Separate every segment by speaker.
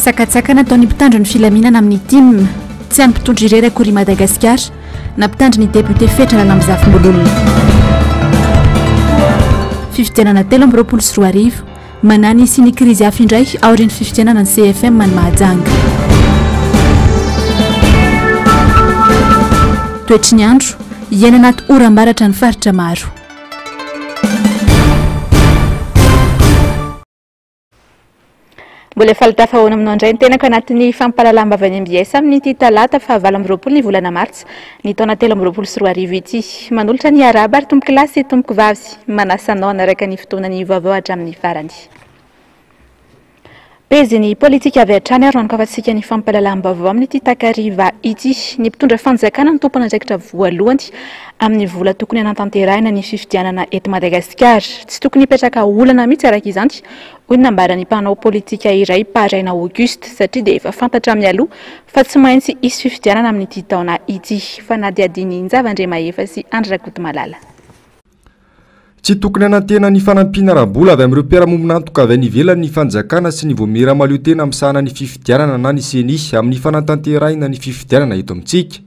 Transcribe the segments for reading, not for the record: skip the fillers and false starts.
Speaker 1: Sakatsakana ataon'ny mpitandro ny filaminana amin'ny tim tsy any mpitondra irery akory Madagasikara na mpitandro ny député fetra lalamizafim-bololona. Fifidianana telo amby roapolo sy roa arivo manany sy ny krizy hafa indray aorian'ny fifidianana ny CFM many Mahajanga. Toetry ny andro iaina anaty oram-baratra ny faritra maro. Mbola efa tafahoana aminao indray ny tenako anatin'ny fampalalam-bavany MBS amin'ny talata fa 20 ny volana martsa ny taona 2024 ity. Manolotra ny araba ary tomboky lasy sy tomboky vavy manasanao naraka ny fotoanany vaovao hatramin'ny farany. Peziny politika avy hatrany ary ankavantsika ny fampalalam-bavao amin'ny takariva ity. Ny mpitondra fanjakana ny tompona andraikitra voalohany amin'ny vola tokony anatanterahina ny fifidianana eto Madagasikara. Tsy tokony hipetraka olana mihitsy araka izany hoy ny nambarany mpanao politika iray Paraina Auguste satria dia efa fantatra amin'ny aloha fa tsy maintsy hisy fifidianana amin'ity taona ity. Fanadiadiny Nzavandrema efa sy Andra Kotomalala.
Speaker 2: Tsy tokony anantena ny fanampiana rabola avy amin'ireo mpiara-mombonantoka avy any ivelany ny fanjakana sy ny voamera malio tena amin'sahana ny fifidianana na ny seny amin'ny fanatanterahina ny fifidianana eto amintsika.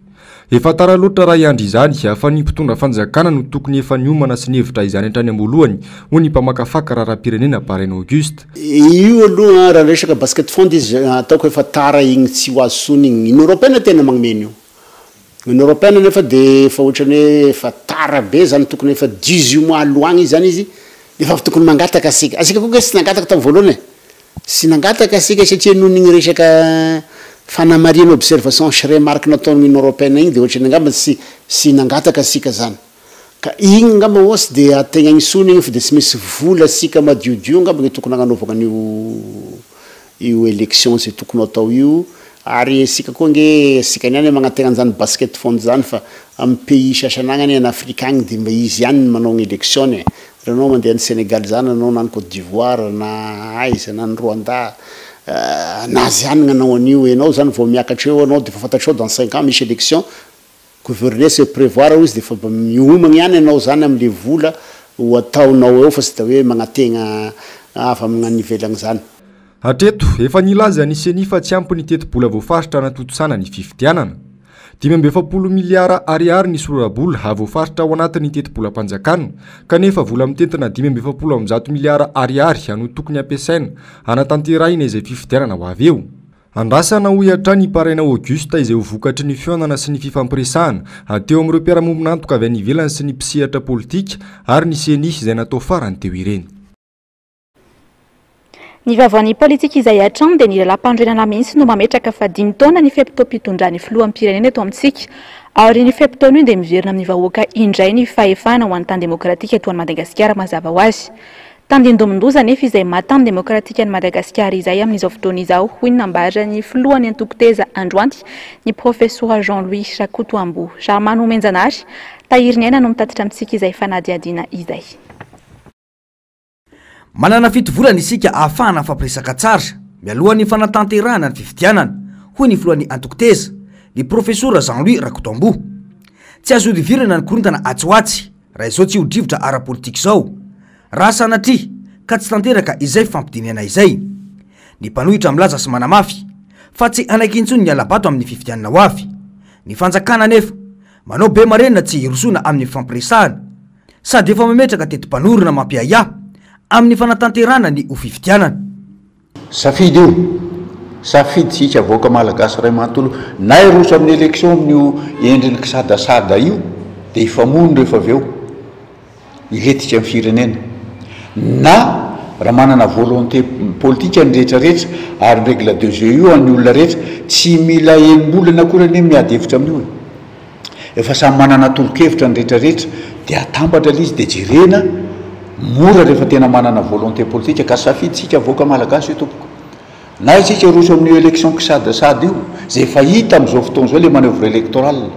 Speaker 2: Efa tara loatra raha iandry izany fa ny mpitondra fanjakana no tokony efa niomana sy nevitra izany hatrany ambolohany hoy ny mpamakafaka raharaha-pirenena Paraina Auguste.
Speaker 3: Io aloha raha resaka basket fond izy ataoko efa tara igny tsy ho azo sony igny. Ny Européenne tena magnameny io. Ny Européenne nefa dia efa ohatrany hoe efa tara be zany tokony efa 18 mois aloagny izy zany izy efa tokony mangataka asika. Asika koa sy nangataka tamin'ny voalohany. Sy nangataka asika satria noho igny resaka fanamarihana observation sy remarque nataon'ny Union Européenne igny dia ohatrany angamba sy nangataka asika zany. Ka igny angamba ohatsy dia ategna igny igny fa dia tsy misy vola asika madiodio angamba ny tokony hagnanovana io élection zay tokony atao io. Ary asika koa nge asika niany magnategna an'izany basket fond zany fa amin'ny pays sasanagny en Afrique agny dia mba izy ihany manao ny élection. Raha anao mandeha ny Sénégal zany anao na ny Côte d'Ivoire na aiza na ny Rwanda na zany nanao an'io ianao zany vao miakatra eo anao dia fa fantatrao dans 5 ans misy élection gouverner se prévoir izy dia fa miomagna ihany ianao zany amin'le vola ho ataonao eo fa tsy da hoe magnategna avy amin'ny ivelagny zany.
Speaker 2: Hatreto efa nilaza ny seny fa tsy ampy ny teti-bola voafaritra anatotosana ny fifidianana. 570 miliara ariary ny sorabola voafaritra ao anatin'ny teti-bolam-panjakana kanefa vola mitentina 570 miliara ariary no tokony ampiasaina anatanterahina izay fifidianana ho avy eo. Andrasana hoy hatrany Paraina Auguste izay ho vokatry ny fionana sy ny fifampiresahana teo amin'ireo mpiara-mombonantoka avy any ivelany sy ny mpisehatra politika ary ny seny izay natao farany teo ireny.
Speaker 1: Ny vavaon'ny politika izay hatrany dia ny lalam-pandrenana mihitsy no mametraka fa 5 taona ny fepitoam-pitondran'ny filohampirenena eto amintsika. Ary ny fepitaona io dia miverina amin'ny vahoaka indray ny fahefana ho an'ny tany demokratika eto Madagasikara mazava ho azy. Tandindomondoza nefa izay mahatany demokratika ny Madagasikara izay amin'izao fotoana izao hoy ny nambarany filohany antoko-teza androanty ny professeur Jean-Louis Rakotoambo. Charmano Omenjanary tahiriny aina no mitatitra amintsika izay fanadiadiana izay.
Speaker 4: Manana fitovolana isika ahafahana fampiresaka tsara mialohan'ny fanatanterahana ny fifidianana hoy ny filohan'ny antoko-teza ny professeur Jean-Louis Rakotoambo. Tsy azo divirana ny korontana atsoatsy raha izao tsy hodrivotra ara-politika izao raha sanatria ka tsy tanteraka izay fampidiniana izay. Ny mpanohitra milaza sy manamafy fa tsy anankintsony ny alabato amin'ny fifidianana ho avy. Ny fanjakana nefa manao be marenina tsy hirosoana amin'ny fampiresahana sady efa mametraka tetim-panorona mampiaya amin'ny fanatanterahana ny ho fifidianana.
Speaker 5: Safidy io safidy tsika avoaka malagasy ray manontolo na iroso amin'ny élection amin'io endriny kisadasada io dia ifamono rehefa avy eo iletika amin'ny firenena na raha manana volonté politika ny rehetrarehetra ary ny règle de jeu io amin'ny olona rehetra tsy mila enim-bolana akory ane miady hevitra amin'io efa samy manana tolo-kevitra ny rehetrarehetra dia atambatra izy dia jerena mora rehefa tena manana volonté politika ka safiditsika avoaka malagasy io tompoko na isika roso amin'ny élection kisadasady io zay efa hita amin'izao fotoana izao le manœuvre électorale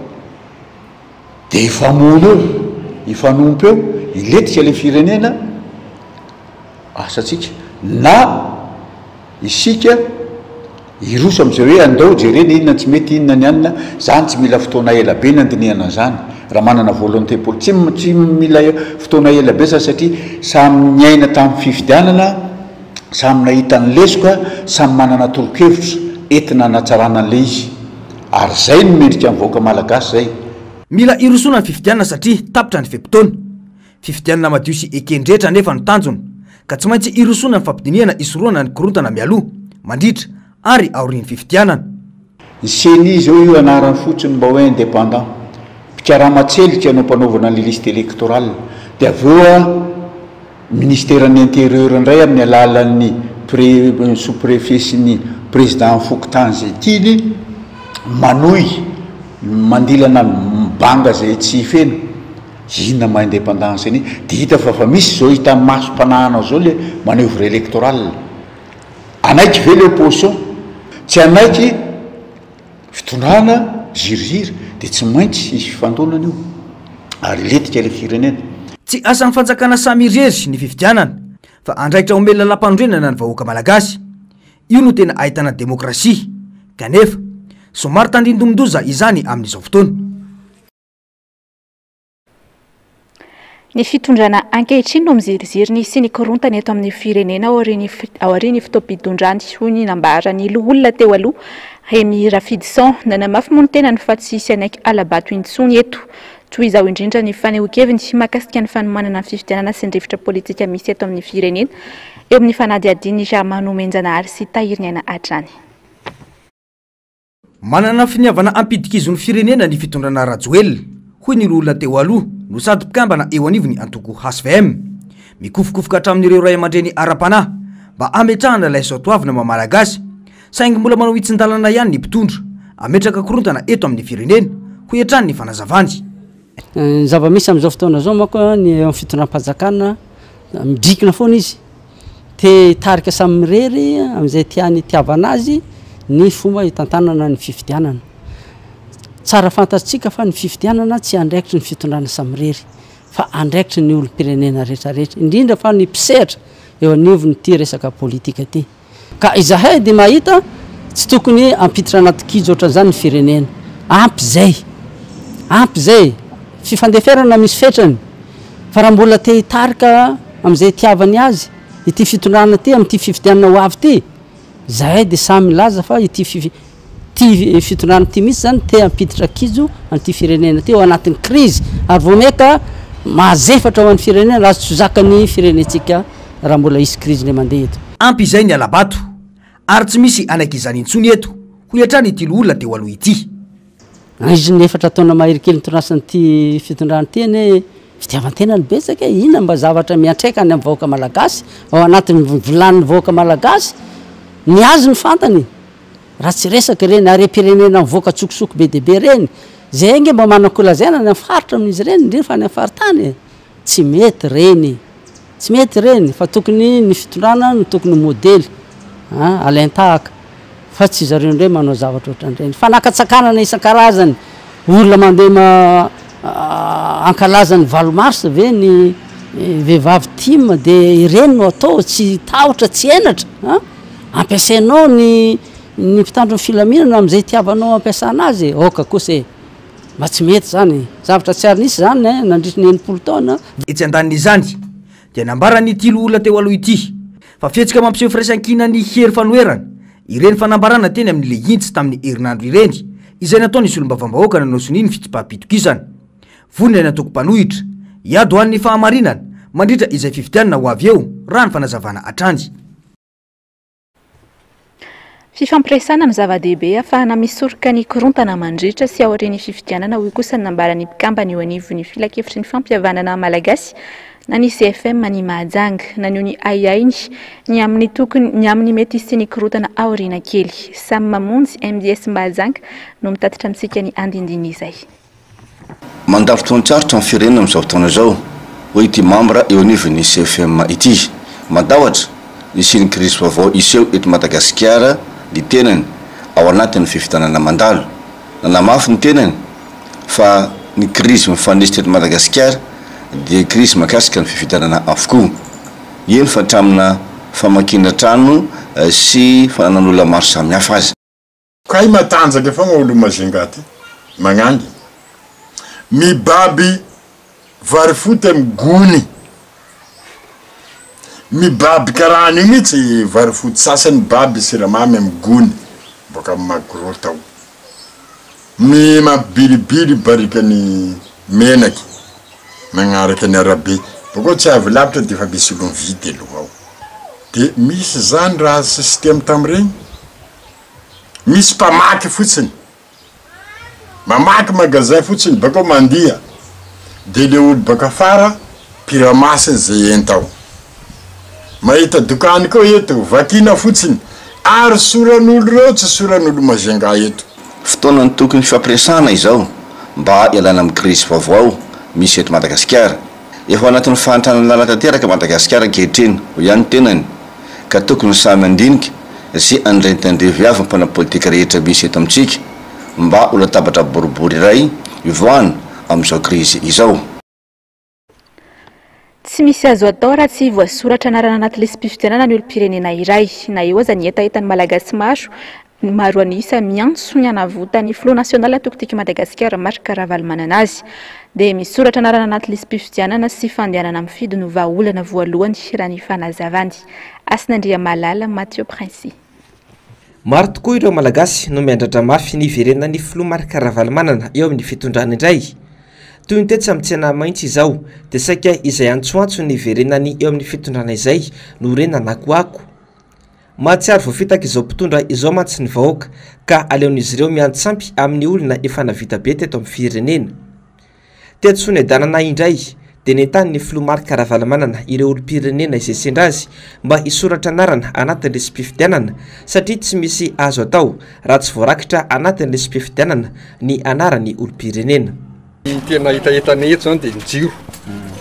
Speaker 5: dia ifamono eo ifanompo eo iletika le firenena asatsika na isika iroso amin'izay hoe andao jerena inona tsy mety inona ny anina zany tsy mila fotoana ela be nandinihana zany raha manana volonté politique tsy mila fotoana ela be satria samy niaina tamin'ny fifidianana samy nahita ny lesoka samy manana tolo-kevitra entina natsarana an'le izy ary zay no mendrika mivoaka malagasy zay.
Speaker 4: Mila irosona ny fifidianana satria tapitra ny fepitona. Fifidianana madio sy ekendretra nefa no tanjony ka tsy maintsy irosona ny fampidiniana isoroana ny korontana mialoha mandritra ary aorian'ny fifidianana.
Speaker 5: Ny CENI zao io anarany fotsiny mba hoe indépendant mpikaramatselika no mpanaovana ny liste électorale dia aveo a ministèren'ny intérieur indray amin'ny alalan'ny sous-préfet sy ny président Fokotany zay tiny manohy mandilana mibanga zay tsy feno inona ma indépendance any dia hita fa misy zao hitan'ny masom-panahana zao le manœuvre électorale anaiky ve le opposition tsy anaiky fitondrana ziriziry dia tsy maintsy isy fifandonana io ary letika le firenena.
Speaker 4: Tsy asan'ny fanjakana samy irery ny fifidianana fa andraikitra omelona lampanondrenana ny vahoaka malagasy. Io no tena ahitana demokrasia kanefa somary tandrindomondoza izany amin'izao fotoana.
Speaker 1: Ny fitondrana ankehitriny no miziriziry sy ny korontana eto amin'ny firenena aorian'ny fitoam-pidondrany hoy ny nambarany loholona teo aloha Remy Rafidson nanamafy moa ny tenany fa tsisy anaiky alabato intsony eto. Toy izao indrindra ny fanehoan-keviny mahakasika ny fanomanana ny fifidianana sy ny rivotra politika misy eto amin'ny firenena eo amin'ny fanadihadiany Germain Menjanary sy Tahiriniana Adrany.
Speaker 4: Manana finiavana ampidikizon'ny firenena ny fitondrana Rajoelina hoy ny loholona teo aloha no sady mpikambana eo anivony antoko HVM mikofokofoka hatramin'ireo ray aman-dreny ara-panahy mba ametrahana ilay soatoavina malagasy saingy mbola manao itsin-dalana ihany ny mpitondra ametraka korontana eto amin'ny firenena ho etrany ny fanazavany.
Speaker 6: Zava-misy amin'izao fotoana zao manko ny fitondram-panjakana midrikina foana izy te tarika samy mirery amin'izay tiany tiavana azy ny fomba hitantanana ny fifidianana. Tsara fantatsika fa ny fifidianana tsy andraikitry ny fitondrana samy mirery fa andraikitry ny olom-pirenena rehetrarehetra indrindra fa ny mpisehatra eo anivony ty resaka politika ty. Ka izahay dia mahita tsy tokony ampititra anaty kijo ohatran'izany ny firenena. Ampy zay fifandeferana misy fetrany fa raha mbola te hitarika amin'izay tiavany azy ity fitondrana ty amin'ity fifidianana ho avy ty zahay dia samy milaza fa ity fitondrana ty misy zany te ampititra kijo an'ity firenena ty ao anatin'ny krizy ary vao meka mahazefatra ao amin'ny firenena raha tsy zakany firenentsika raha mbola isy krizy le mandeha eto.
Speaker 4: Ampy izay ny alabato ary tsy misy anaiky izany intsony eto ho etrany ity loholona teo aloha ity.
Speaker 6: Izy ny efatra taona mahery kely nitondrasan'ity fitondrana ty ane fitiavan-tenany betsaka inona mba zavatra miantraika any amin'ny vahoaka malagasy ao anatin'ny volan'ny vahoaka malagasy ny azy ny fantany raha tsy resaka reny ary pirenena mivoaka tsokosoko be deaibe reny zay nge mba manakolazaina ny faritra amin'izy reny indrindra fa ny afaritany tsy mety reny fa tokony ny fitondrana no tokony modely alentahaka fa tsy zareo ndray manao zavatra ohatran'ireny fanakatsakanana isan-karazany olona mandeha ankalazany 8 mars ve ny vehivavy tima dia ireny no atao tsy tahotra tsy enatra ampiasainao ny mpitandro ny filaminana amin'izay tiavanao ampiasana azy oka kosa mba tsy mety zany zavatra tsy ary nisy zany nandritry ny 90 taona.
Speaker 4: Etsy andanin'izany dia nambarany ity loholona teo aloha ity fa fihetsika mampiseho firaisan-kina ny hery fanoerana ireny fanambarana teny amin'ile intsy tamin'ny herinandro ireny izay nataony solom-bavambahoaka nanosony ny fitsipaham-pitokisana voniny any antoko-panohitra hiady ho an'ny fahamarinana mandritra izay fifidianana ho avy eo raha ny fanazavana atrandy.
Speaker 1: Fifampiresana amin'ny zava-dehibe ahafahana misoroka ny korontana mandritra sy aorian'ny fifidianana hoy kosa ny nambarany mpikambana eo anivony filakevitry ny fampihavanana malagasy na ny CFM ny Mahajanga na ny aiainy ny amin'ny mety sy ny korontana aoriana kely samy mamonjy MDS Mahajanga no mitatitra amintsika ny andindiny izay.
Speaker 7: Mandavo tonitsarotra amin'ny firenena amin'izao fotoana zao hoe ity mambra eo anivony CFM ity mandawatra nisy ny crise vaovao iseho eto Madagasikara ny tenany ao anatin'ny fifidianana mandalo nanamafy ny tenany fa ny crise mifanisitra eto Madagasikara dia crise makasika ny fifidianana avokoa eny fa hatramina famakina trano sy fananan'olona maro samihafa azy.
Speaker 8: Kay matanjaka fa olo mazingaty magnangy mibaby vary foty amin'ny gony mibaby karahany io mihitsy vary foty sasany baby siramamy amigony boka magro tao mabilibily barikany menaky magnaraky any arabe boko tsy avy lavitra de fa misy olo mividy aloha ao de misy zany raha système tamregny misy mpamaky fotsiny mamaky magasin fotsiny bako mandia de le olo baka fara piramasiny zay entao mahita dokany koa eto vakina fotsiny ary soran'olo reo tsy soran'olo mazenga eto
Speaker 7: fotoanany tokony fampiresana izao mba ialana amin'ny crise vaovao misy eto Madagasikara efa anatin'ny fahantrana lalatanteraka Madagasikara ankehitriny ho ihany tenany ka tokony samy andinika sy andrentandrevy avy mpana politika rehetra misy eto amintsika mba ho latabatra boribory iray ivoana amin'izao crise izao.
Speaker 1: Tsy misy azo atao raha tsy voasoratra anarana anaty lesi-pifidianana ny olo-pirenena iray na eo aza ny etaetany malagasy maro anisa miantso ny anavotany Front National Atokotiko Madagasikara marika Ravalomanana azy dia misoratra anarana anaty lesi-pifidianana sy fandehanana amin'ny fidy no vahaolana voalohany raha ny fanazavany. Asinandria Malala, Mathieu Prince.
Speaker 9: Maro tokoa ireo malagasy no miandratra mafy ny iverenan'ny Front marika Ravalomanana eo amin'ny fitondrana indray. Toy ny tetsy amin'ny tsena maintso izao dia saika izay antsoantso ny iverenany eo amin'ny fitondrana izay no rena nakoako. Mahatsiaro voafitaka izao mpitondra izao mantsy ny vahoaka ka aleon'izy ireo miantsampy amin'ny olona efa navita be teto amin'ny firenena. Tetsoany adanana indray dia nentan'ny Front marika Ravalomanana ireo olo-pirenena izay sendra azy mba hisoratra anarana anatin'ny lesi-pifidianana satria tsy misy azo atao raha tsy voarakitra anatin'ny lesi-pifidianana ny anarany olo-pirenena.
Speaker 10: Tena etaetanay eto zany dia ny jiro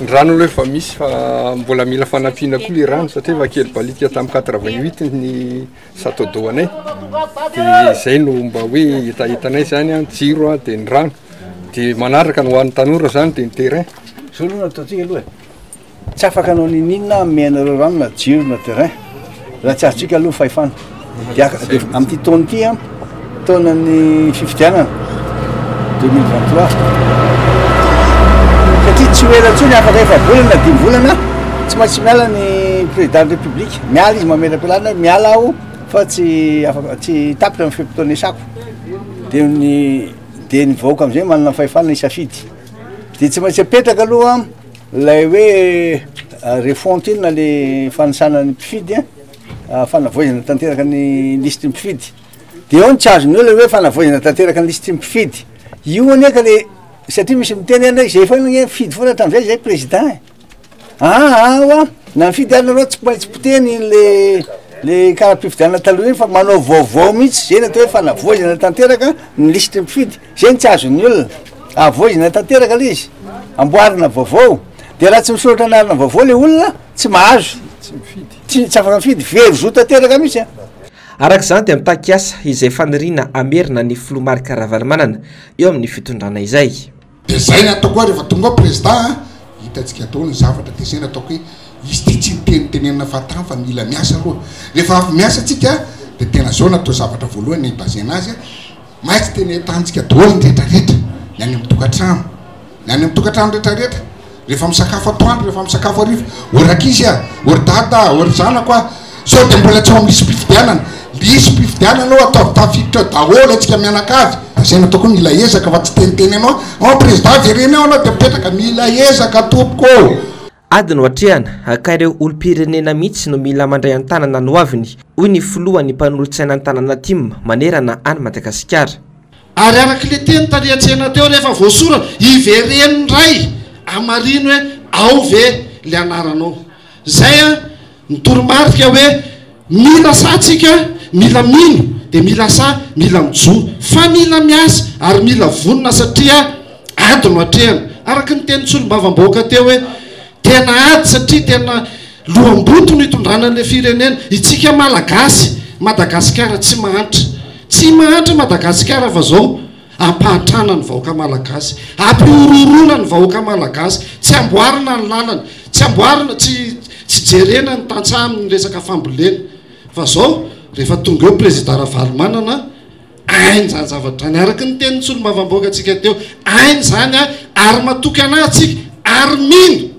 Speaker 10: ny rano aloha efa misy fa mbola mila fanampiana koa le rano satria efa kely balika tamin'ny 88 ny satodoanay dia izay no mba hoe etaetanay zany jiro dia ny rano dia manaraka ny hoan'ny tanora zany dia ny terrain.
Speaker 11: Solona ataontsika aloha tsy afaka anao ninina miainareo rano na jiro na terrain raha tsy azontsika aloha fahefana dia amin'ity taona ity taonany fifidianana 2023 satria tsy hoela ntsony afaka efa volana 10 volana tsy maintsy miala ny président de république miala izy mamelapelana miala aho fa tsy afaka tsy tapitra amin'ny fepitaona isako dia ny vahoaka am'izay manana fahefana isafidy dia tsy maintsy apetraka aloha lay hoe refonte iny na le fanasana ny mpifidy fanavoizana tanteraka ny listy mpifidy dia eo ny tsy azony eo le hoe fanavoizana tanteraka ny listy mpifidy io aneka le satria misy miteny ana izay fa fidy foana hatramin'izay zay président na mifidy anareo tsy maintsy poteny le karaha-pifidianana taloha iny fa manao vaovao mihitsy zay ny atao hoe fanavoizana tanteraka ny listy mpifidy zay ny tsy azony olona avoizana tanteraka le izy amboarina vaovao dia raha tsy misoratra anarana vaovao le olona tsy mahazo tsy afaka mifidy very zo tanteraka mihitsy
Speaker 9: Araka izany dia mitaky asa izay faniriana amerina ny Front marika Ravalomanana eo amin'ny fitondrana izay.
Speaker 12: Dia zay ny ataoko rehefa tonga président hitantsika atao ny zavatra dia zay ny ataoko hoe izy ty tsy mitenitenena fatany fa mila miasa aloha. Rehefa avy miasa tsika dia tena zao natao zavatra voalohany ny bazena azy maitsy tena tantsika daholo ny rehetrarehetra ny any amin'ny tokantrano ny any amin'ny tokantrano rehetrarehetra rehefa misakafo atoandro rehefa misakafo hariva orakizy ory dada ory zanako sao dia mbola tsy ao misy mpifidianana lisy mpifidianana anao atao tafiditra daholo atsika mianakavy zay nataoko mila ezaka fa tsy teniteny anao président verenao anao dia mipetraka mila ezaka tompoko
Speaker 9: adiny ohatrehana ka ireo olo-pirenena mihitsy no mila mandray an-tanana no aviny hoy ny filohan'ny mpanolotsaina an-tanana tim manerana any Madagasikara.
Speaker 13: Ary araka le teny tariatsena teo rehefa voasora iveren'ny ray amarino hoe ao ve le anaranao zay ny toromarika hoe mila satsika mila mino dia mila sa mila mijo fa mila miasa ary mila vonona satria ady no atrehana araka ny teny tsolombavamboaka teo hoe tena ady satria tena lohamboto no hitondrana le firenena itsika malagasy Madagasikara tsy mahantra Madagasikara fa zao ampahatrana ny vahoaka malagasy ampiororona ny vahoaka malagasy tsy amboarina ny lalana tsy amboarina tsy jerena ny tantsaha amin'ny resaka fambolena fa zao rehefa tonga eo président Ravalomanana ainy zany zavatra ny araka ny teny tsolombavamboaka atsika teo ainy zany ary matoky anahy tsika ary mino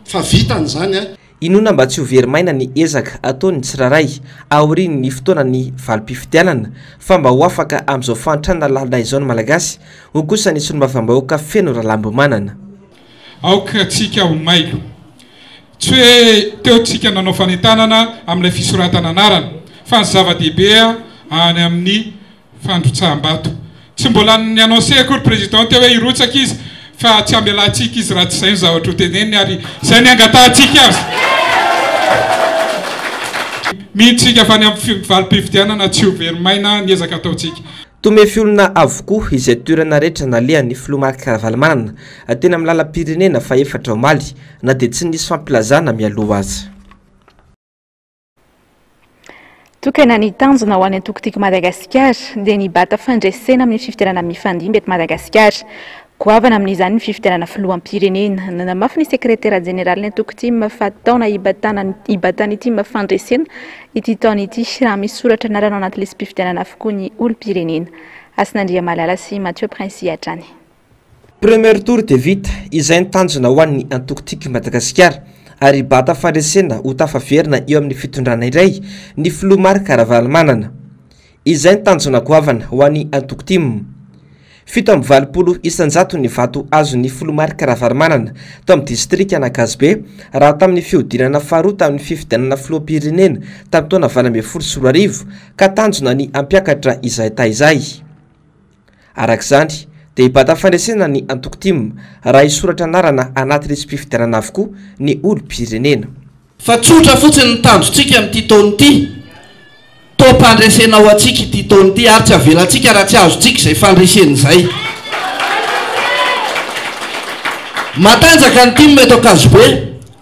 Speaker 13: fa vitany zany
Speaker 9: inona mba tsy ho very maina ny ezaka ataony tsiraray aoriny ny fotoana ny valim-pifitianana fa mba ho afaka amin'izao fantrana lalina izao ny malagasy ho kosa ny solombavam-bahoaka feno rahalambomanana
Speaker 14: aoka tsika ho mailo tsy hoe teotsika nanao fanentanana amin'ilay fisoratana anarana fa ny zava-dehibe any amin'ny fandrotsaham-bato tsy mbola ny annonce akory président teo hoe irotsaka izy fa tsy ambelantsika izy raha tsy zay ny zavatra ho teneniny ary zay ny angatantsika azy mihitsika fa ny amin'ny valim-pifitianana tsy ho very maina ny ezaka ataotsika
Speaker 9: tome fiolona avokoa izay toerana rehetra nalehan'ny filomarika Ravalomanana teny amin'ny lalam-pirenena fa efatra omaly na dia tsy nisy fampilazana mialoha azy
Speaker 1: tokana ny tanjona ho any antokotiko Madagasikara dia ny bata fandresena amin'ny fifitianana mifandimby eto Madagasikara goavana amin'izany ny fifitianana filoham-pirenena nanamafy ny sekretera jeneraly ny antokotima fa taona hibatana ity fandresena ity taona ity raha misy soratra narana anaty lesy mpifitianana avokoa ny olom-pirenena Asinandria Malala sy Mathieu Prince hatrany
Speaker 9: premier tour de vita izay ny tanjona ho an'ny antokotiko Madagasikara ary bata fandresena ho tafaverina eo amin'ny fitondrana iray ny filomarika Ravalomanana izay ny tanjona goavana ho an'ny antokotima 720 isanjato ny vato azo ny filomarika Ravalomanana tao amin'ny distrika Anakazibe raha tamin'ny fiodinana faharoa tamin'ny fifidianana filoham-pirenena tamin'ny taona 2014 ka tanjona ny ampiakatra izay taizay arak'izany dia hibata fandresena ny antokotima raha isoratra anarana anaty lesy mpifidianana avokoa ny olom-pirenena
Speaker 13: fa tsotra fotsiny ny tanjontsika amin'ity taona ity to-pandresena ao atsika ity taona ity ary tsy avelantsika raha tsy azontsika izay fandresen'izay matanjaka ny time eto Ankazibe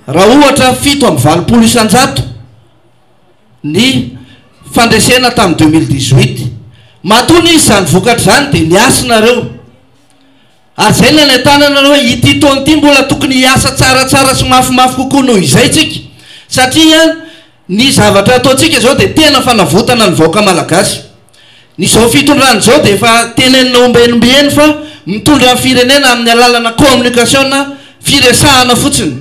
Speaker 13: raha ohatra 720 isanjato ny fandresena tamin'ny 2018 matony izy zany vokatra zany dia niasinareo ary zay ny tananareo hoe ity taona ity mbola tokony hiasa tsaratsara sy mafimafy kokoa noho izay tsika satria ny zavatra ataotsika zao dia tena fanavotana ny vahoaka malagasy ny zao fitondrana zao dia efa tenenina ombenombeeny fa mitondra ny firenena amin'ny alalana communication firesahana fotsiny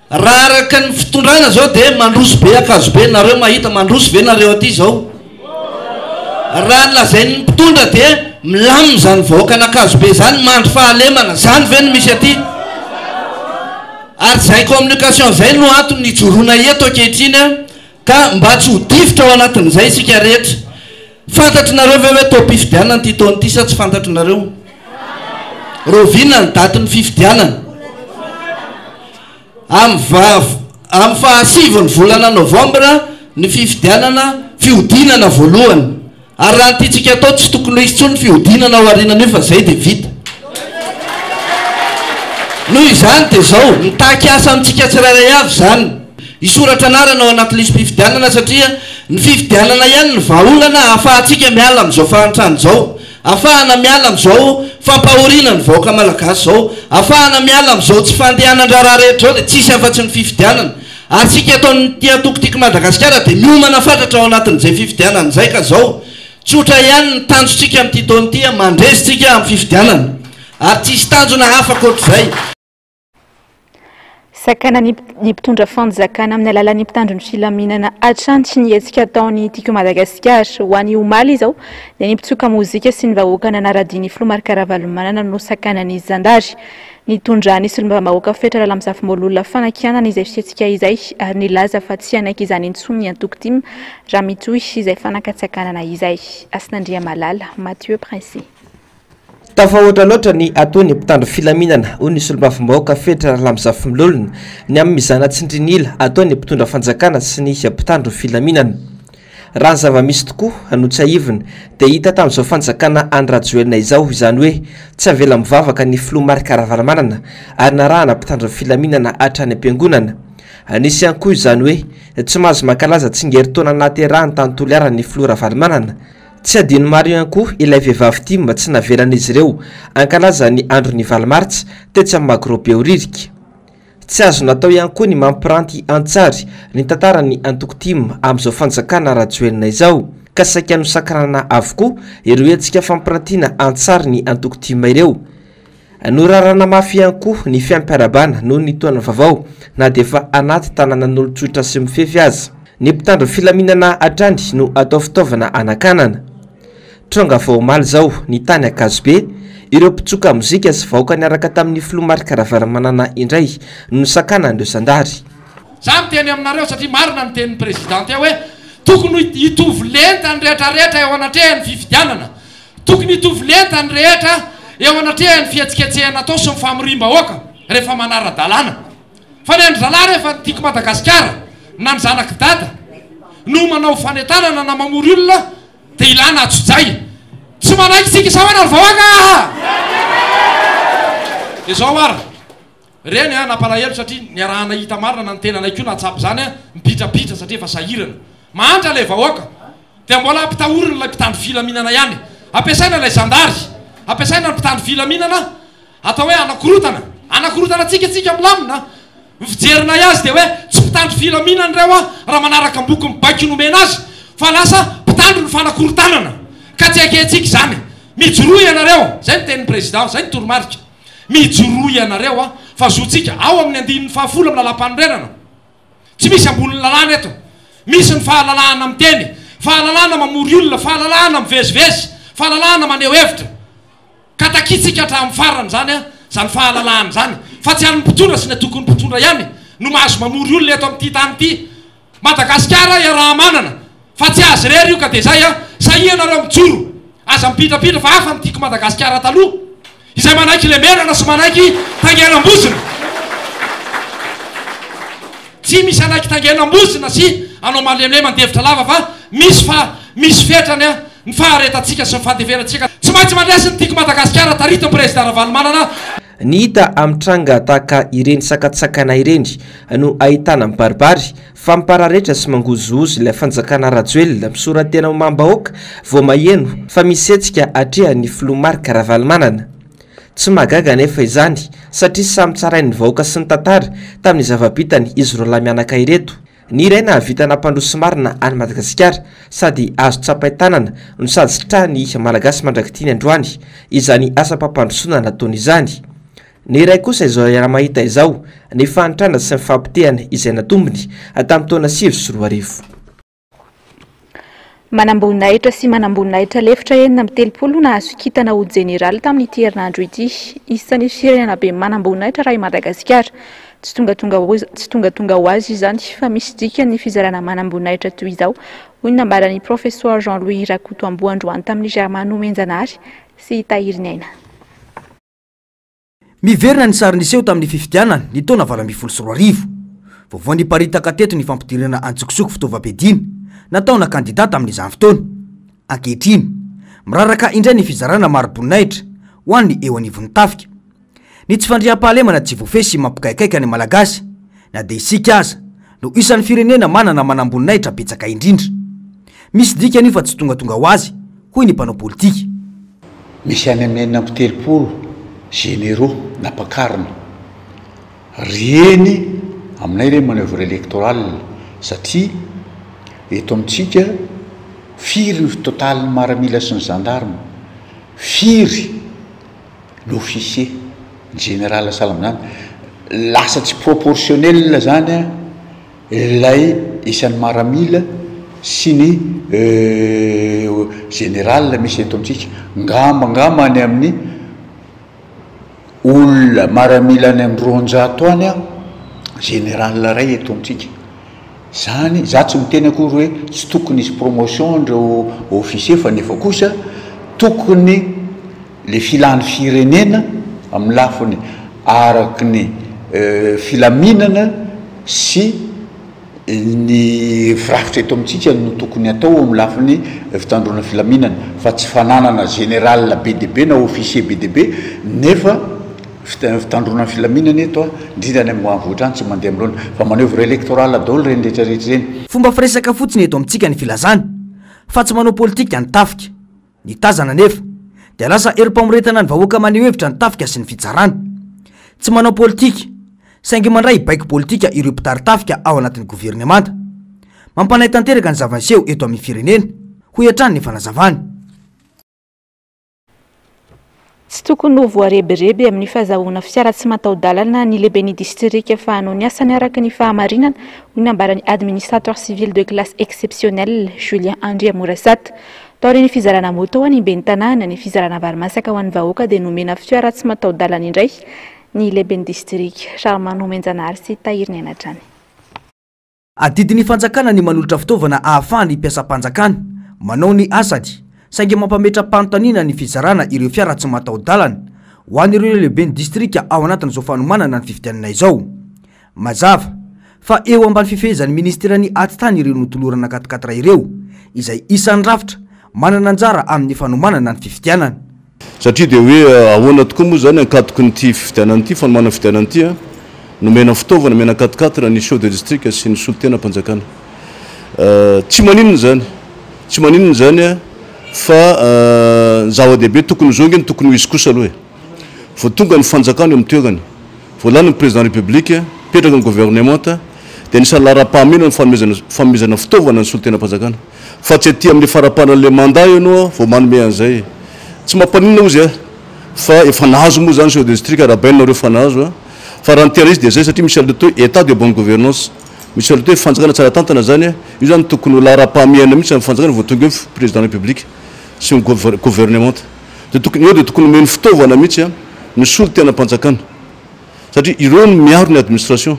Speaker 13: raha araka ny fitondrana zao dia mandroso be Ankazibe nareo mahita mandroso be nareo aty zao raha nlazainy mpitondra dia milamina zany vahoaka an'Ankazibe zany mandry fahalemana zany ve no misy aty ary zay communication zay no antony nijoroana eto ankehitriny ka mba tsy ho difotra ao anatin'izay isika rehetra fantatrinareo ve hoe to-pifidianana ty taona ity sa tsy fantatrinareo rovina ny daty ny fifidianana amin'ny fahasivy ny volana novambra ny fifidianana fiodinana voalohany ary raha nytitsika atao tsy tokony isy tsony fiodinana ao arinana io fa zay dia vita noho izany dia zao mitaky asa amintsika tsirairay avy zany isoratra anarana ao anaty lisy mpifidianana satria ny fifidianana ihany ny vahaolana ahafahantsika miala amin'izao fahantrany zao ahafahana miala amin'izao fampahoriana ny vahoaka malagasy zao ahafahana miala amin'izao tsy fandehanan-draharaha rehetra zao dia tsisy afa-tsy ny fifidianana ary tsika ataony ty antokotiko Madagasikara dia miomana fatratra ao anatin'izay fifidianana izay ka zao tsotra ihany ny tanjontsika amin'ity taona ity mandresitsika amin'ny fifidianana ary tsisy tanjona hafa koatr'izay
Speaker 1: sakana ny mpitondra fanjakana amin'ny alalan'ny mpitandron'ny filaminana hatrany tsy nietsika ataony tiko Madagasikara ho an'ny omaly izao dia ny mpitsoka mozika sy ny vahoaka nanaradiany filomarika Ravalomanana no sakanan'izy zandary nitondrany solombavam-bahoaka fetra lalamsafy-mololona fanakianana izay fisiantsika izay ary nilaza fa tsy anaiky izany intsony ny antokotimy raha mitohy izay fanakatsakanana izay Asinandria Malala Mathieu Prince
Speaker 9: tafahoatra loatra ny ataony mpitandro filaminana hoy ny solombavam-bahoaka fetra lalamsafy-mololona ny amin'ny mizana tsindrinila ataony mpitondra fanjakana sy ny mpitandro filaminana raha ny zava-misy tokoa anotsaivina dia hita tamin'izao fanjakana andrajoelina izao izany hoe tsy avela mivavaka ny filomarika Ravalomanana ary narahana mpitandro filaminana hatrany am-piangonana nisy ihany koa izany hoe tsy mahazo mankalaza tsingerin-taona naterahany tanontolo ara ny filoha Ravalomanana tsy adino maro ihany koa ilay vehivavy ty mba tsy navelan'izy ireo ankalaza ny andro ny valomartsa tetsy amin'ny magrobe oririka tsy azo natao ihany koa ny mampiranty antsary ny tantarany antokotima amin'izao fanjakana rajoelina izao ka saika no sakranana avokoa ireo antsika fampirantiana antsary ny antokotima ireo norarana mafy ihany koa ny fiampiarabana noho ny toana vaovao na dia efa anaty tanànan'olotsotra sy mifefy azy. Ny mpitandro filaminana atrany no atao fitaovana anakanana. Tronga vao maly zao ny tany Akazobe, ireo mpitsoka mozika sy vahoaka niaraka tamin'ny Filomarika Karavalamanana indray no sakana andreo sandary.
Speaker 15: Za miteny aminareo satria marina ny tenin'ny présidente hoe tokony hitovy lenta ny rehetrarehetra eo anatrehany fifidianana, tokony hitovy lenta ny rehetra eo anatrehany fihetsiketsehana atao sy mifamirim-bahoaka rehefa manara-dalàna. Fa ny andry zalahy rehefa tiako Madagasikara na ny zanaky dada no manao fanetanana na mamory olona dia ilana atsojay. Tsy manaiky tsika sao ana ry vahoaka dia zao ara reny napalahelo satria niarahana hita marina na ny tena naikio na atsapy zany mipitrapitra satria efa sahirana mahantra le vahoaka dia mbola ampitahorina ilay mpitandro filaminana ihany. Ampiasaina ilay zandary, ampiasaina ny mpitandro filaminana atao hoe anakorotana tsika milamina mifijerina azy dia hoe tsy mpitandro filaminana reo raha manaraka boky mibaiko nomena azy fa lasa mpitandro ny fanakorotanana. Ka tsy aketsika zany mijoroy ianareo, zay ny tenin'ny président, zay ny toromarika, mijoroy ianareo fa zotsika ao amin'ny andinin'ny fahafolo amin'ny lalam-panorenana. Tsy misy ambonin'ny lalàna eto, misy ny fahalalahana miteny, fahalalahana mamory olona, fahalalahana mivezivezy, fahalalahana maneho hevitra. Ka takitsika hatramin'ny farany zany zany fahalalahana zany, fa tsy han'ny mpitondra sy ny tokony mpitondra ihany no mahazo mamory olona eto amin'ity tany ity. Madagasikara iaraha manana fa tsy azy rery io ka dia zay sahianareo mijoro aza mipitrapitra fa hafa nytiako Madagasikara taloha izay manaiky le menana sy manaiky tangenam-bozina. Tsy misy anaiky tangenam-bozina sy anao malemle mandevitra lava fa misy fetrany ny faharetatsika sy ny fandeveratsika. Tsy maintsy mandresy ny tiako Madagasikara tarito ny président Ravalomanana.
Speaker 9: Ny hita amin'ny tranga tahaka ireny sakatsakana ireny no ahitana mibaribary fa mipararetra sy mangozozozy ilay fanjakana Rajoelina misoratena mambahoaka vao maheno fa misetsika atrehan'ny Filomarika Karavalamanana. Tsy magaga nefa izany satria samy tsarain'ny vahoaka sy ny tantara tamin'ny zava-bitany izy roa lahy mianaka ireto. Ny iray nahavita nampandroso marina any Madagasikara sady azo tsapaitanana no sady sitrany malagasy mandrakitiny androany izany asa-pampandrosona nataony izany. Ny iray kosa izao iara mahita izao ny fanitrana sy ny fampitehana izay natombony tamin'ny taona 2024.
Speaker 1: Manamboninahitra sy manamboninahitra lefitra enina amin'ny telopolo nahazo kitana ho jeneraly tamin'ity herinandro ity. Isan'ny firenena be manamboninahitra raha i Madagasikara. Tsy tonga ho azy izany fa misy dikany fizarana manamboninahitra toy izao hoy nambaran'ny professeur Jean-Louis Rakotombo androany tamin'ny Germain Omenjanary sy Tahiriny Aina.
Speaker 4: Miverina ny sary niseho tamin'ny fifidianana ny taona 2024. Vaovao niparitaka teto ny fampidirana antsokosoko fitaovam-piadina nataona kandidata amin'izany fotoana. Ankehitriny miraraka indray ny fizarana maro-boninahitra ho an'ny eo anivon'ny tafika. Ny tsy fandriam-pahalemana tsy voafesy mampikaikaika ny malagasy na dia isika aza no isan'ny firenena manana manamboninahitra betsaka indrindra. Misy dika nefa tsy tonga ho azy hoy ny mpanao politika.
Speaker 5: Misy any amin'ny enina amby telopolo généraux napakarina reny aminay reny manœuvre électorale satria eto amintsika firy ny totaly ny maramila sy ny gendarme, firy ny officier ny général salamzany lasa tsy proportionnel zany ilay isan'ny maramila sy ny général misy eto amintsika ngamba any amin'ny olona maramila any amin'ny 200 any général ray eto amintsika. Zany za tsy miteny akory hoe tsy tokony isy promotion ndreo officier fa nefa kosa tokony le filany firenena amin'ny lafiny araky ny filaminana sy ny firafitra eto amintsika no tokony atao amin'ny lafiny fitandrona filaminana fa tsy fananana général BDB na officier BDB nefa fitandrona filaminana eto indrindra any amin'ny voatrany tsy mandeha amin'irony fa manœuvre électorale daholo reny rehetrarehetra reny.
Speaker 4: Fomba firesaka fotsiny eto amintsika ny filazana fa tsy manao politika ny tafika ny tazana nefa dia lasa erim-pamoretana ny vahoaka maneho hevitra ny tafika sy ny fitsarana. Tsy manao politika saingy mandray baiko politika ireo mpitary tafika ao anatin'ny gouvernemanta. Mampanay tanteraka ny zava-niseho eto amin'ny firenena hoy hatrany ny fanazavany.
Speaker 1: tsy tokony ho voarebereby amin'ny fahazahoana fiara tsy mataho-dalana ny lehiben'ny distrika fa hanao ny asany araka ny fahamarinana hoy nambarany administrateur civil de classe exceptionnelle Julien Andria Morasat. Taoriny fizarana moto ho any ben'ny tanàna ny fizarana varimasaka ho an'ny vahoaka dia nomena fiara tsy mataho-dalana indray ny lehiben'ny distrika. Charmano Menjanary sy Tahiriny Anatrany.
Speaker 4: Adidin'ny fanjakana ny manolotra fitaovana ahafahany mpiasam-panjakana manao ny asany saingy mampametra-panontaniana ny fizarana ireo fiara tsy mataho-dalana ho an'ireo lehiben'ny distrika ao anatin'izao fanomanana ny fifidianana izao. Mazava fa eo ambany fifehezan'ny ministerany atitany ireo notolorana katikatra ireo izay isan'ny rafitra manana anjara amin'ny fanomanana ny fifidianana.
Speaker 16: Satria dia hoe ahoana tokoa moa zany ankatoko nyty fifidianana ity fanomanana fifidianana ity nomena fitaovana mena katikatra ny chef de district sy ny solotena mpanjakana. Tsy maninona zany tsy maninona zany fa zava-dehibe tokony zongy ny tokony ho izy kosa aloha vo tonga ny fanjakana eo amin'ny toerany voalany ny président république petraka ny gouvernement dia nisany lara-pahamena ny fanomezana fitaovana ny solotena mpanjakana fa tsy aty amin'ny farapanan'le mandat ianao vo manome an'izay tsy mampaninona ozy fa efa nahazo moa zany chef de district arabainareo efa nahazo fa raha nytena izy dia zay satria misy alto état de bonne gouvernance misy alto fanjakana tsara tantana zany io zany tokony ho lara-pahamehana mihitsy amin'ny fanjakana vo tonga eo président république sy ny gouvernement dia tokony omeny fitaovana mihitsy ny solotena mpanjakana satria ireo no miaro ny administration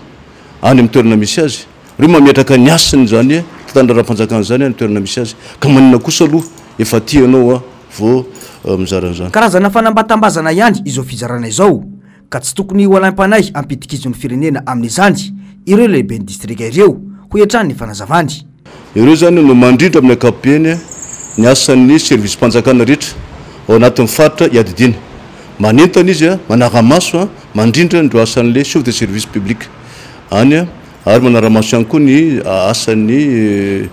Speaker 16: any amin'ny toerana misy azy reo mametraka ny asiny zany tandrara-mpanjakana zany ny toerana misy azy ka manina kosa aloha efa ty ianao vo mizaran'izany.
Speaker 4: Karazana fanambatambazana ihany izao fizarana izao ka tsy tokony ho alaim-panay ampidikizon'ny firenena amin'izany ireo lehiben'ny distrika ireo ho hiatrany ny fanazavany.
Speaker 16: Ireo zany no mandrindra amin'ny ankapobeny ny asan'ny service mpanjakana rehetra ao anatin'ny faritra iadidina manentana izy manara-maso mandrindra ndreo asan'le chef de service public any ary manara-maso ihany koa ny asan'ny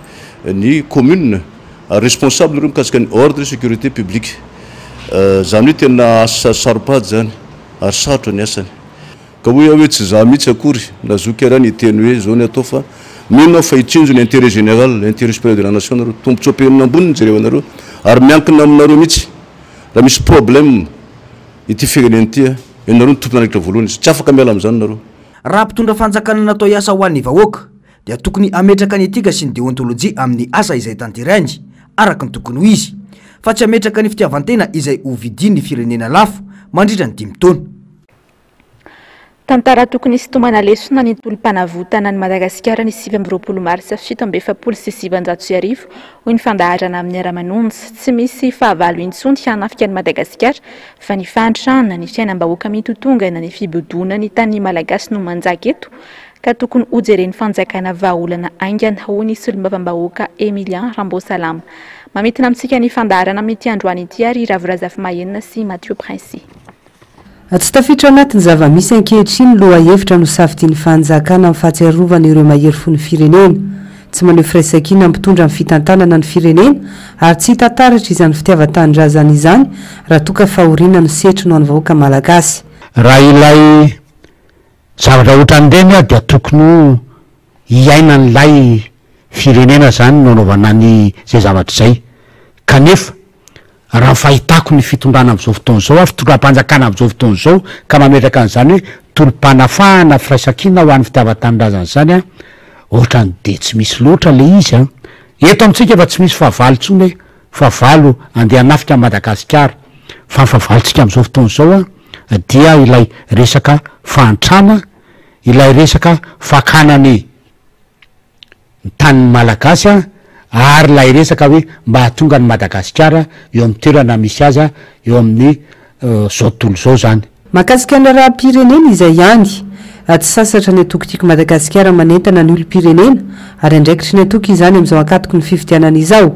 Speaker 16: ny commune responsable ireo mikasika ny ordre sécurité publique zany hoe tena asa saropady zany ary sarotra ny asany ka hoe tsy za mihitsy akory nazoky raha ny teny hoe zao ny atao fa mino fa hitsinjo ny intérêt général l'intérêt supérieur de la nation nareo tombontsoapenina ambony ny jereo anareo ary miankina aminareo mihitsy raha misy problème ity firenena ity ianareo ny tompona anakitra voalohany izy tsy afaka miala amin'izany nareo.
Speaker 4: Raha mpitondra fanjakana natao iasa ho an'ny vahoaka dia tokony ametraka ny etika sy ny déontologie amin'ny asa izay tanterahiny araka ny tokony ho izy fa tsy ametraka ny fitiavantena izay ho vidin'ny firenena lafo mandritra ny 5 taona.
Speaker 1: Tantara tokony sitomana lesona ny tolom-panavotana ny Madagasikara ny 20 Marsa 1776 hoy ny fandaharana amin'ny ara-manonja tsy misy fahavalo intsony hanafika ny Madagasikara fa ny fantrana ny fiainam-bahoaka mitotonga na ny fibodona ny tany malagasy no manjaka eto ka tokony hojeren'ny fanjakana vahaolana aingana hoy ny solombavambahoaka Emilien Rambosalama. Mametina amintsika ny fandaharana amin'ity androany ity ary Ravirazafy Mahenina sy Mathieu Princy.
Speaker 17: Tsy tafiditra anatin'ny zava-misy ankehitriny loha hevitra no safidian'ny fanjakana amin'ny fahatsiarovana ireo mahery fo ny firenena tsy maneho firaisankina mpitondra amin'ny fitantanana ny firenena ary tsy hitantaratra izany fitiavan-tanindrazana izany raha toka fahoriana ny setry no an'ny vahoaka malagasy.
Speaker 18: Raha ilay zavatra ohatran'ireny dia tokony hiaina n'ilay firenena zany no anaovana ny zay zavatra zay kanefa raha fahitako ny fitondrana amin'izao fotoana izao fitondram-panjakana amin'izao fotoana izao ka mametraka an'izany hoe tolom-panafahana firaisankina ho an'ny fitiavan-tanindrazana zany ohatrany de tsy misy loatra le izy eto amintsika efa tsy misy fahavalo tsony hoe fahavalo andeha hanafika Madagasikara fa fahavalontsika amin'izao fotoana izao dia ilay resaka fahantrana ilay resaka fakanany tany malagasy ary lay resaka hoe mba hatonga ny Madagasikara eo amin'ny toerana misy aza eo amin'ny zao tontolo zao zany.
Speaker 17: Mahakasika ny raha-pirenena izay ihany tsy sasatra ny atokotiako Madagasikara manentana ny olo-pirenena ary andraikitry ny atoky izany amin'izao ankatoko ny fifidianana izao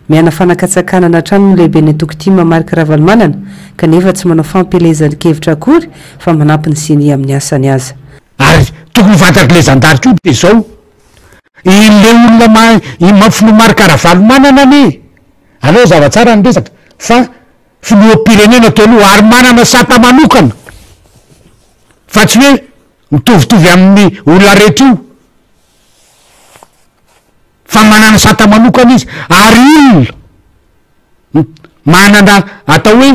Speaker 17: miana fanakatsakana hatrany no lehibe ny atokoty Mamarika Ravalomanana kanefa tsy manao fampelezany kevitra akory fa manampy ny siny amin'ny asany aza.
Speaker 18: Ary tokony fantatra le zandariko de zao ile olona mafilo Mamarika Ravalomanana ne aleo zava-tsara ny resaka fa filoham-pirenena teo aloha ary manana sata manokana fa tsy hoe mitovitovy amin'ny olona rehetra io fa manana sata manokana izy ary olona manana atao hoe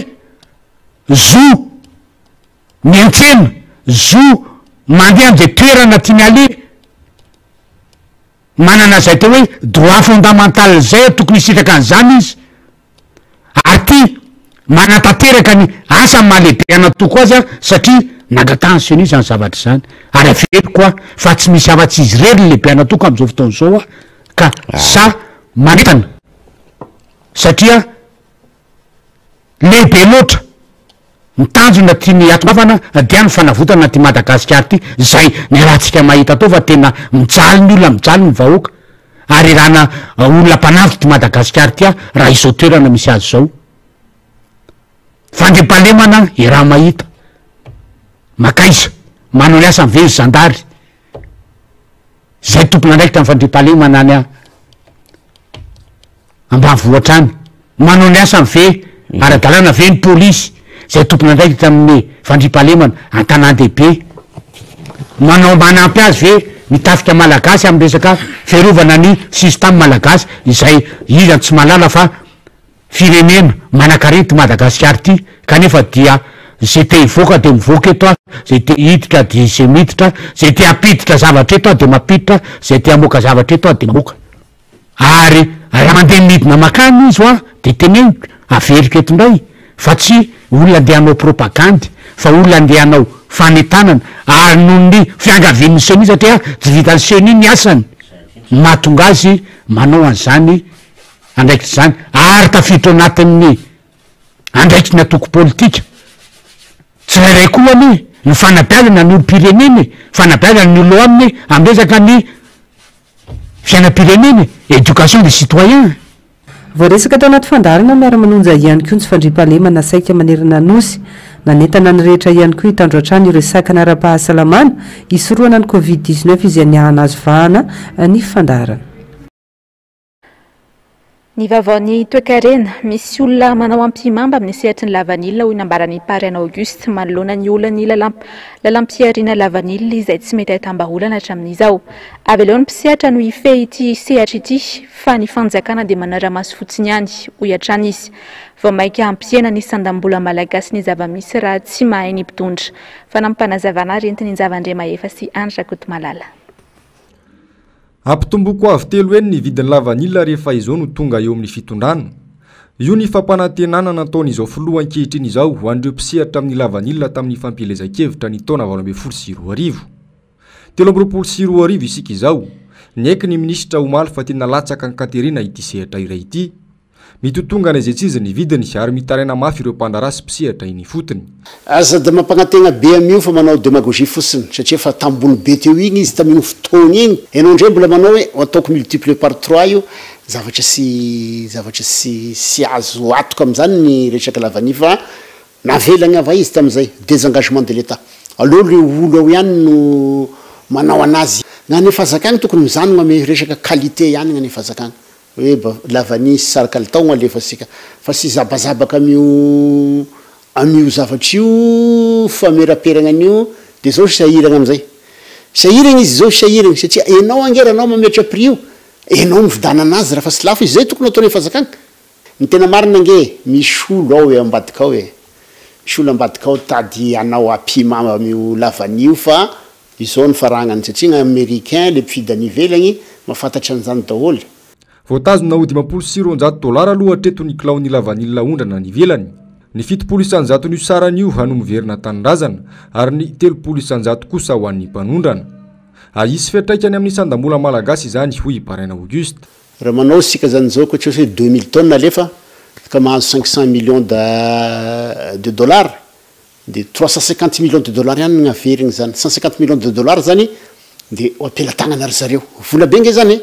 Speaker 18: zo miantsena zo mandeha am'izay toerana tiany ale manana zay teo hoe droit fondamental zay tokony hisitraka an'izany izy ary ty manatanteraka ny asa mahalehibe anatoko azy a satria nagatensioni zany zavatra zany ary avery koa fa tsy misy afa-tsy izy rery lehibe anatoko am'izao fotoana zao a ka sa manetana satria lehibe loatra mitanjona tiany atofana dia ny fanavotana ty Madagasikara ty zay ny rahantsika mahita atao fa tena mijaly ny olona mijaly ny vahoaka ary rahana olona mpanavy ty Madagasikara ty a raha izao toerana misy azy zao fandriampahalemana i raha mahita makaiza manao ny asa mivezy zandary zay tompona ndraiky tamy fandriampahalemana any ambanivohatra any manao ny asa mive ara-dalàna ve ny polisy zay tompona ndraiky tamin'ny fandriampahalemana an-tanàn-dehibe manao manampy azy ve mitafika malagasy amy resaka fiarovana ny système malagasy izay izy tsy malala fa firenena manan-karety Madagasikara ty kanefa dia zay te hivoaka de mivoaka eto a zay te hiditra de zay miditra zay te hampiditra zavatra eto a de mampiditra zay te hamoaka zavatra eto a de mamoaka ary raha mandeha midina makany izy a de teneny averika eto ndray fa tsy olona andeha hanao propagandy fa olona andeha hanao fanetanana ary noho ny fiangavian'ny seni satria tsy vitany seni ny asany mahatonga azy manao an'izany andraikitry zany ary tafiditra anatin'ny andraikitry ny atoko politika tsy rairay koa any ny fanabeazana ny olo-pireneny fanabeazana ny olo aminy amresaka ny fiainam-pireneny éducation des citoyens
Speaker 17: voaresaka tao anaty fandarana miara-manonja ihany koa ny tsy fandriampahalemana saika manerana nosy nanentana ny rehetra ihany koa hitandro an-trano ireo sakana ara-pahasalamana isoroana ny covid-19 izy aniahana azy vahana ny fandarana
Speaker 1: ny vavaon'ny toekarena misy olona manao ampimamba amin'ny sehatry ny lavanila hoy nambarany Parrain Auguste manoloana ny olona ny lalampiariana lavanila izay tsy mety ahitam-baholana hatramin'izao avy eo ny mpisehatra no hife ity sehatra ity fa ny fanjakana dia manara-maso fotsiny ihany hoy hatrany izy vao maika ampiena ny sandam-bola malagasy ny zava-misy raha tsy mahay ny mpitondra fa nampanazavana rentiny ny zavandrema efa sy Andra Kotomalala
Speaker 2: ampitomboko avy telo eny ny vidiny lavanila rehefa izao no tonga eo amin'ny fitondrana io ny fampanantenana nataon'izao filoha ankehitriny izao ho an'ireo mpisehatra amin'ny lavanila tamin'ny fampielezan-kevitra ny taona 2024 telo amby 2024 isika izao niaiky ny minisitra omaly fa tena latsaka ny Katerina ity sehatra iray ity mitotongana izay tsy izy ny vidiny ary mitaraina mafy ireo mpandarasy mpisehatra iny fotony
Speaker 3: aza da mampanantena be am'io fa manao démagogie fotsiny satria fa tambony be teo igny izy tamin'ny fotoana igny ianao ndray mbola manao hoe ataoko multiplier par 3 io zavatra sy azo atoko am'izany ny resaka lavani fa navelagny ava izy tam'izay désengagement de l'état aloha le olo ao ihany no manao anazy gnany fazakagny tokony mizanona ame resaka qualité ihany gnany fazakagny hoe lavani sarikalitao alefa sika fa sy zabazabaka amio zavatra io fameraperagna an'io de zao sahiragna am'izay sahiragna izy zao sahiragna satria enao angeranao mametra prix io enao mividana anazy raha fa sy lafo izy zay tokony ataony fazakagny ny tena marina ange misy olo ao ambadika ao misy olo ambadika ao tady anao apimama amio lavani io fa izao ny faragnany satria gny américain le mpifidy anivelagny mafantatra an'izany daholy
Speaker 2: voatazona ho $400 aloha hatreto ny kilaony lavanila ondrana ny velany ny 700 ny saran'io hanomverina tanindrazana ary ny 300 kosa ho an'ny mpanondrana isy fiatraikany amin'ny sandam-bola malagasy izany hoy Parrain Auguste
Speaker 3: raha manao sika zany zao ko hoe 2000 tonnes alefa ka mahazo 500 millions de dollars de 350 millions de dollars ihany gnaverigny zany 150 millions de dollars zany de apela tagnana ry zareo vola be nge zany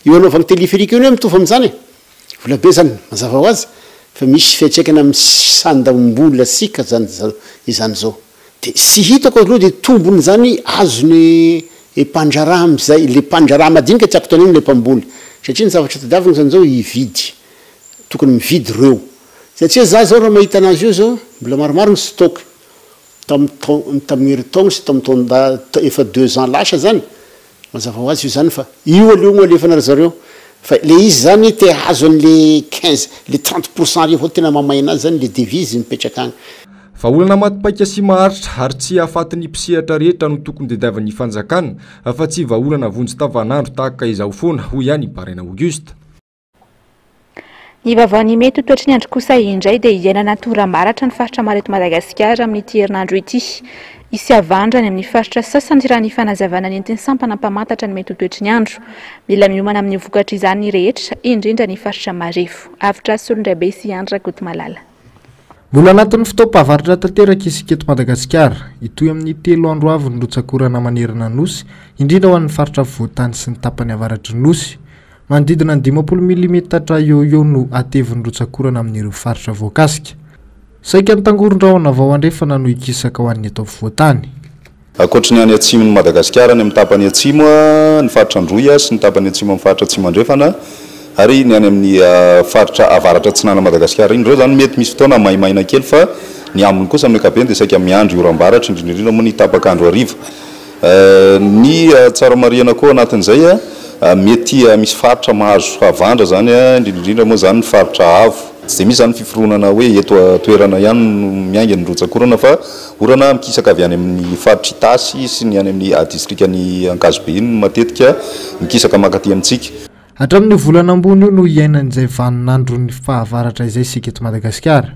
Speaker 3: io anaovagny téléphérique io mitovy am'izany vola be zany mazava ho azy fa misy fiatraikana amin'ny sandam-bola sika zany izany zao de sy hitako aloha de tombony zany azony empandraraha am'izay le mpandraraha madinika tiako tany le mpamboly satria ny zavatra tadiavagny zany zao hividy tokony mividy reo satria za zao raha mahita anazy io zao mbola maromaro ny stock tamin'ny heritongo sy tamin'ny taonda efa 2 ans lasa zany mazava ho azy io zany fa io aleogno alefana zareo fa le izy zany te azo an'le 15 le 30% rio tena mamay anazy zany le devise mipetraka agny
Speaker 2: fa olana matipaika sy maharitra ary tsy ahafatin'ny mpisehatra rehetra no tokony dediavan'ny fanjakana fa tsy vaolana vonjy tavanandro tahaka izao foana hoy ihany Baraina Auguste.
Speaker 1: Ny vavany mety toetry ny andro kosa indray dia iainana toram-baratra ny faritra Mareto Madagasikara amin'ny herinandro ity. Isy avandrany amin'ny faritra sasany raha ny fanazavana ny entiny sampana mpamantatra ny mety toetry ny andro. Mila miomana amin'ny vokatra izany rehetra indrindra ny faritra Marefo. Avitra Solondrabe sy Andra Kotomalala.
Speaker 19: Mbola anatin'ny fitaoam-pahavaratra tanteraka isika eto Madagasikara, itoy amin'ny 3 andro avy ny rotsakorana manerana nosy, indrindra ho an'ny faritra voatany sy ny tapany avaratry nosy. Manodidina ny 50 mm eo no ateviny rotsakorana amin'ireo faritra voakasika. Saika ny tangoron-drahona vao andrefana no ikisaka ho an'ny eto voatany.
Speaker 20: Akoatra ny any atsimon'ny Madagasikara ny amin'ny tapany atsimo ny faritra Androia sy ny tapany atsimo amin'ny faritra Atsimo andrefana ary ny any amin'ny faritra avaratra Atsinana Madagasikara iny ireo zany mety misy fotoana maimaina kely fa ny aminy kosa amin'ny ankapobeny dia saika miandry oram-baratra indrindra moa ny tapakandro hariva. Ny tsara-mariana koa anatin'izay mety misy faritra mahazo avandra zany indrindra moa zany ny faritra avo. Tsy dia misy zany fiforonana hoe eto toerana ihany miainga ny rotsakorana fa orana mikisaka avy any amin'ny faritra Itasy sy ny any amin'ny distrikany Ankazobe iny matetika mikisaka makaty amintsika.
Speaker 19: Hatramin'ny volana ambony io no iainan'izay vaninandro ny fahavaratra izay isika eto Madagasikara.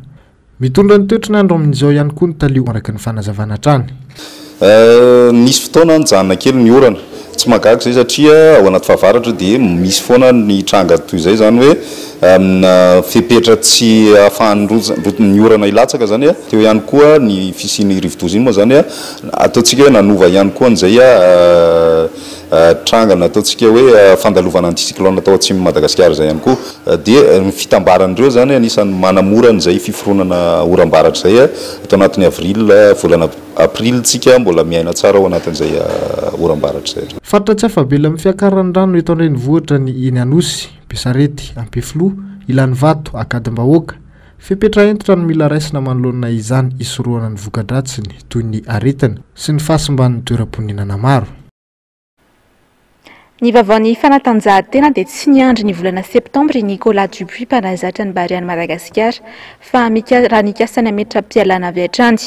Speaker 19: Mitondra ny toetry ny andro amin'izao ihany koa ny talio araky ny fanazavana hatrany.
Speaker 20: Nisy fotoana nijanona kely ny orana. Tsy magaga zay satria ao anaty fahavaratra dia misy foana ny tranga toy izay zany hoe fepetra tsy ahafahan'ny orana ilatsaka zany teo ihany koa ny fisian'ny rivodoza iny moa zany ataontsika hoe nanova ihany koa an'izay trangana ataontsika hoe fandalovana anticyclone atao atsimon'ny Madagasikara zay ihany koa dia ny fitambaran'ireo zany anisan'ny manamora an'izay fiforonana oram-baratra zay atao anatin'ny avril volana april tsika mbola miaina tsara ao anatin'izay oram-baratra zay.
Speaker 19: Faritra tsy afabela amin'ny fiakaran'ny rano eto an-drenivohitra ny Eny Anosy, Besarety, Ampeflo, Ilanvato, Akadimbahoaka. Fepetra entitra no mila raisina manoloana izany isorohana ny voka-dratsiny toy ny aretina sy ny fahasimban'ny toeram-poninana maro.
Speaker 1: Ny vavaon'ny fanatanjahantena dia tsy niandry ny volana septambra i Nicolas Dupuis mpanazatra ny Bariany Madagasikara fa raha nikasany ametra-pialana avy hatrany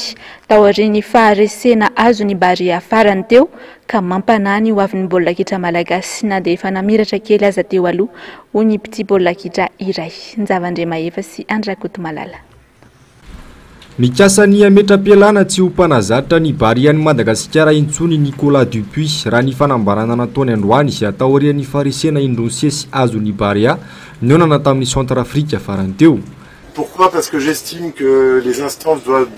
Speaker 1: taorian'ny faharesena azo ny Barea farany teo ka mampanany ho avy ny baolina kitra malagasy na dia efa namiratra kely aza teo aloha hoy ny mpity baolina kitra iray. Nzavandre Mahefa sy Andra Kotomalala.
Speaker 2: Mikasany ametra-pialana tsy ho mpanazatra ny Bariany Madagasikara intsony Nicolas Dupuis raha ny fanambarana nataony androany sy ataorian'ny faharesena indronsesy azo ny Barea nionana tamin'ny Centrafrika farany teo.
Speaker 21: Pourquoi? Parce que j'estime que les instances doivent